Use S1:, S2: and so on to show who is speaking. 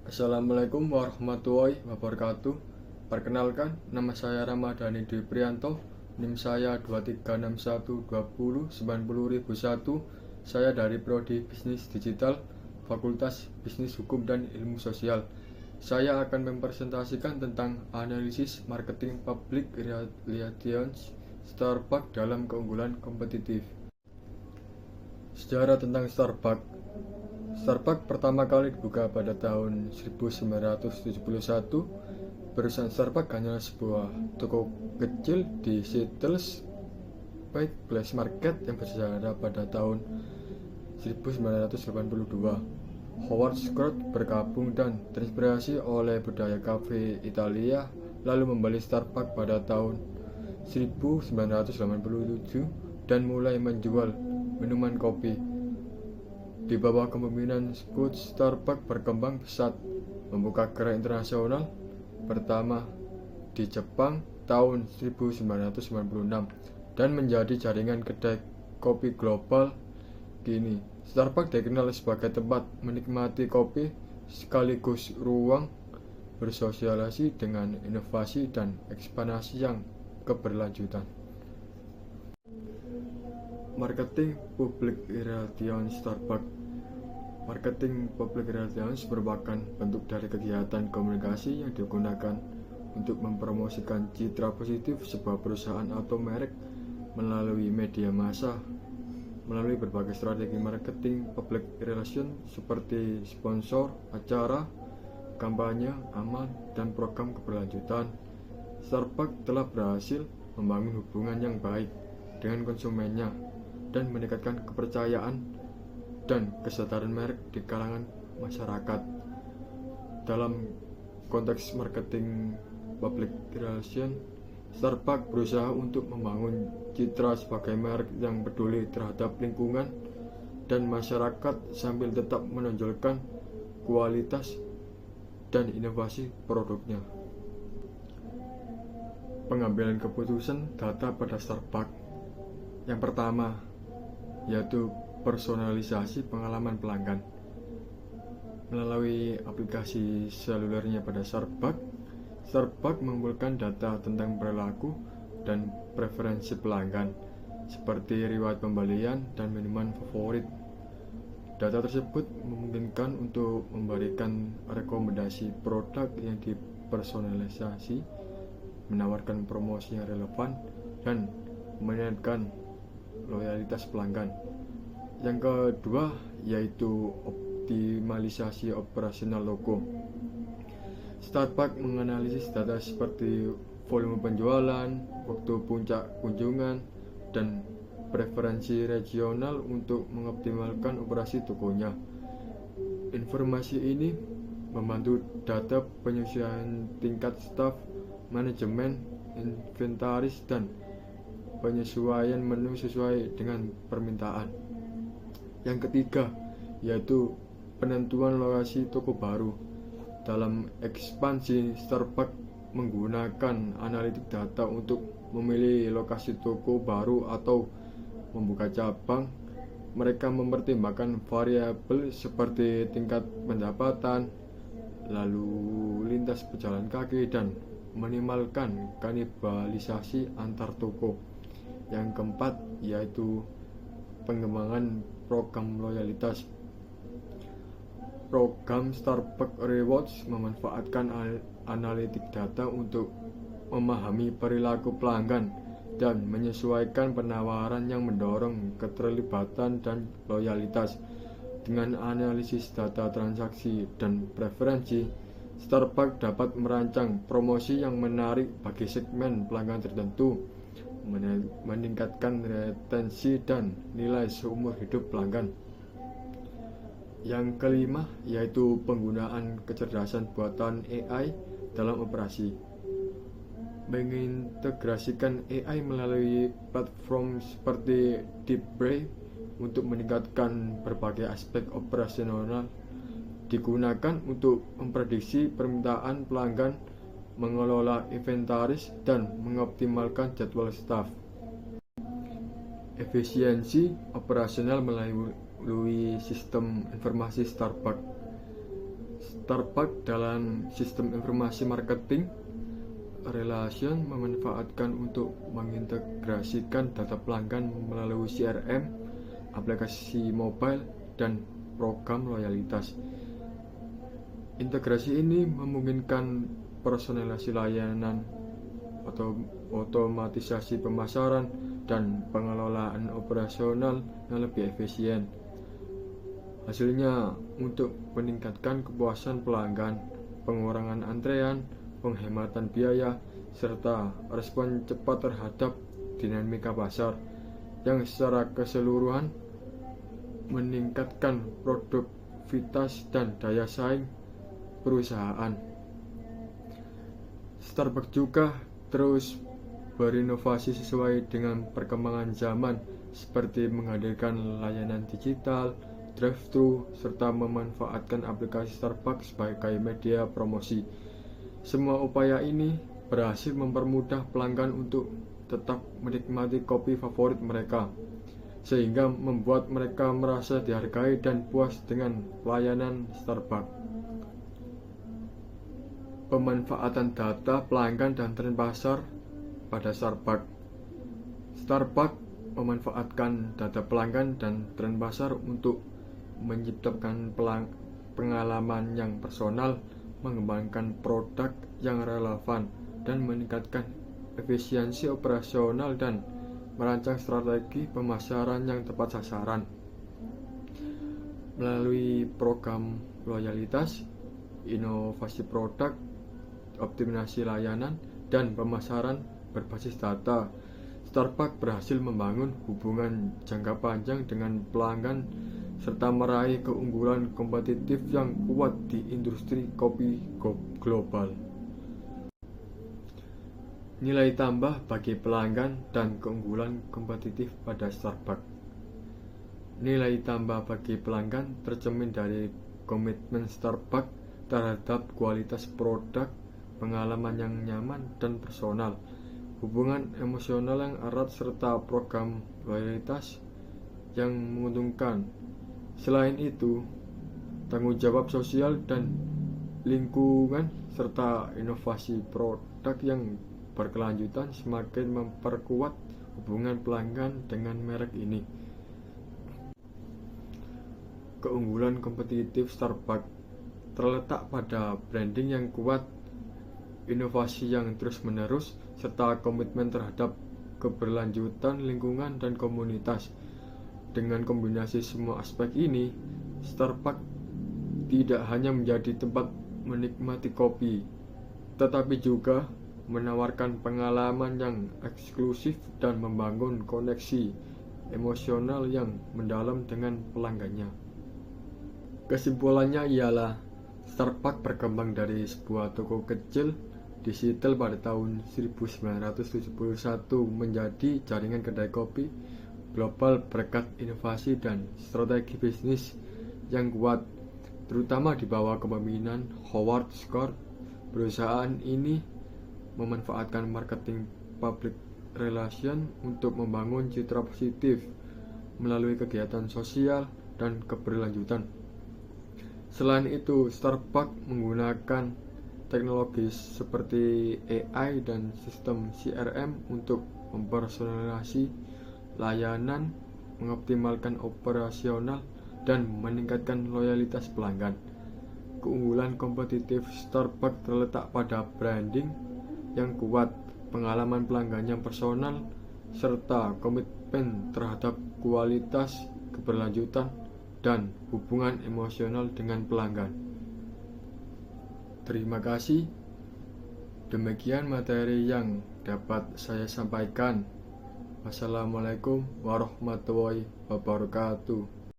S1: Assalamualaikum warahmatullahi wabarakatuh. Perkenalkan, nama saya Ramadhani Dwi Prianto. NIM saya 2361209001. Saya dari Prodi Bisnis Digital, Fakultas Bisnis Hukum dan Ilmu Sosial. Saya akan mempresentasikan tentang analisis marketing public relations Starbucks dalam keunggulan kompetitif. Sejarah tentang Starbucks. Starbucks pertama kali dibuka pada tahun 1971. Perusahaan Starbucks hanyalah sebuah toko kecil di Seattle's Pike Place Market yang bersejarah pada tahun 1982. Howard Scott bergabung dan terinspirasi oleh budaya kafe Italia, lalu membeli Starbucks pada tahun 1987 dan mulai menjual minuman kopi. Di bawah kepemimpinan Scott, Starbucks berkembang pesat, membuka gerai internasional pertama di Jepang tahun 1996 dan menjadi jaringan kedai kopi global. Kini, Starbucks dikenal sebagai tempat menikmati kopi sekaligus ruang bersosialisasi dengan inovasi dan ekspansi yang keberlanjutan. Marketing Public Relations Starbucks. Marketing Public Relations merupakan bentuk dari kegiatan komunikasi yang digunakan untuk mempromosikan citra positif sebuah perusahaan atau merek melalui media massa. Melalui berbagai strategi marketing public relations seperti sponsor acara, kampanye, aman, dan program keberlanjutan, Starbucks telah berhasil membangun hubungan yang baik dengan konsumennya dan meningkatkan kepercayaan dan kesadaran merek di kalangan masyarakat. Dalam konteks marketing public relations, Starbucks berusaha untuk membangun citra sebagai merek yang peduli terhadap lingkungan dan masyarakat sambil tetap menonjolkan kualitas dan inovasi produknya. Pengambilan keputusan data pada Starbucks. Yang pertama, yaitu personalisasi pengalaman pelanggan. Melalui aplikasi selulernya pada Starbucks mengumpulkan data tentang perilaku dan preferensi pelanggan, seperti riwayat pembelian dan minuman favorit. Data tersebut memungkinkan untuk memberikan rekomendasi produk yang dipersonalisasi, menawarkan promosi yang relevan, dan meningkatkan loyalitas pelanggan. Yang kedua yaitu optimalisasi operasional toko. Starbucks menganalisis data seperti volume penjualan, waktu puncak kunjungan, dan preferensi regional untuk mengoptimalkan operasi tokonya. Informasi ini membantu data penyesuaian tingkat staf, manajemen, inventaris, dan penyesuaian menu sesuai dengan permintaan. Yang ketiga yaitu penentuan lokasi toko baru. Dalam ekspansi, Starbucks menggunakan analitik data untuk memilih lokasi toko baru atau membuka cabang. Mereka mempertimbangkan variabel seperti tingkat pendapatan, lalu lintas pejalan kaki, dan minimalkan kanibalisasi antar toko. Yang keempat yaitu pengembangan program loyalitas. Program Starbucks Rewards memanfaatkan analitik data untuk memahami perilaku pelanggan dan menyesuaikan penawaran yang mendorong keterlibatan dan loyalitas. Dengan analisis data transaksi dan preferensi, Starbucks dapat merancang promosi yang menarik bagi segmen pelanggan tertentu, meningkatkan retensi dan nilai seumur hidup pelanggan. Yang kelima yaitu penggunaan kecerdasan buatan AI dalam operasi. Mengintegrasikan AI melalui platform seperti DeepBrain untuk meningkatkan berbagai aspek operasional, digunakan untuk memprediksi permintaan pelanggan, mengelola inventaris, dan mengoptimalkan jadwal staf. Efisiensi operasional melalui sistem informasi Starbucks. Starbucks dalam sistem informasi marketing relation memanfaatkan untuk mengintegrasikan data pelanggan melalui CRM, aplikasi mobile, dan program loyalitas. Integrasi ini memungkinkan personalisasi layanan, otomatisasi pemasaran, dan pengelolaan operasional yang lebih efisien. Hasilnya untuk meningkatkan kepuasan pelanggan, pengurangan antrean, penghematan biaya, serta respon cepat terhadap dinamika pasar yang secara keseluruhan meningkatkan produktivitas dan daya saing perusahaan. Starbucks juga terus berinovasi sesuai dengan perkembangan zaman, seperti menghadirkan layanan digital, drive-thru, serta memanfaatkan aplikasi Starbucks sebagai media promosi. Semua upaya ini berhasil mempermudah pelanggan untuk tetap menikmati kopi favorit mereka, sehingga membuat mereka merasa dihargai dan puas dengan layanan Starbucks. Pemanfaatan data pelanggan dan tren pasar pada Starbucks. Starbucks memanfaatkan data pelanggan dan tren pasar untuk menciptakan pengalaman yang personal, mengembangkan produk yang relevan, dan meningkatkan efisiensi operasional dan merancang strategi pemasaran yang tepat sasaran. Melalui program loyalitas, inovasi produk, optimasi layanan, dan pemasaran berbasis data, Starbucks berhasil membangun hubungan jangka panjang dengan pelanggan serta meraih keunggulan kompetitif yang kuat di industri kopi global. Nilai tambah bagi pelanggan dan keunggulan kompetitif pada Starbucks. Nilai tambah bagi pelanggan tercermin dari komitmen Starbucks terhadap kualitas produk, pengalaman yang nyaman dan personal, hubungan emosional yang erat, serta program loyalitas yang menguntungkan. Selain itu, tanggung jawab sosial dan lingkungan serta inovasi produk yang berkelanjutan semakin memperkuat hubungan pelanggan dengan merek ini. Keunggulan kompetitif Starbucks terletak pada branding yang kuat, inovasi yang terus-menerus, serta komitmen terhadap keberlanjutan lingkungan dan komunitas. Dengan kombinasi semua aspek ini, Starbucks tidak hanya menjadi tempat menikmati kopi, tetapi juga menawarkan pengalaman yang eksklusif dan membangun koneksi emosional yang mendalam dengan pelanggannya. Kesimpulannya ialah Starbucks berkembang dari sebuah toko kecil di Seattle pada tahun 1971 menjadi jaringan kedai kopi global berkat inovasi dan strategi bisnis yang kuat, terutama di bawah kepemimpinan Howard Schultz. Perusahaan ini memanfaatkan marketing public relation untuk membangun citra positif melalui kegiatan sosial dan keberlanjutan. Selain itu, Starbucks menggunakan teknologi seperti AI dan sistem CRM untuk mempersonalisasi layanan, mengoptimalkan operasional, dan meningkatkan loyalitas pelanggan. Keunggulan kompetitif Starbucks terletak pada branding yang kuat, pengalaman pelanggan yang personal, serta komitmen terhadap kualitas, keberlanjutan, dan hubungan emosional dengan pelanggan. Terima kasih. Demikian materi yang dapat saya sampaikan. Wassalamualaikum warahmatullahi wabarakatuh.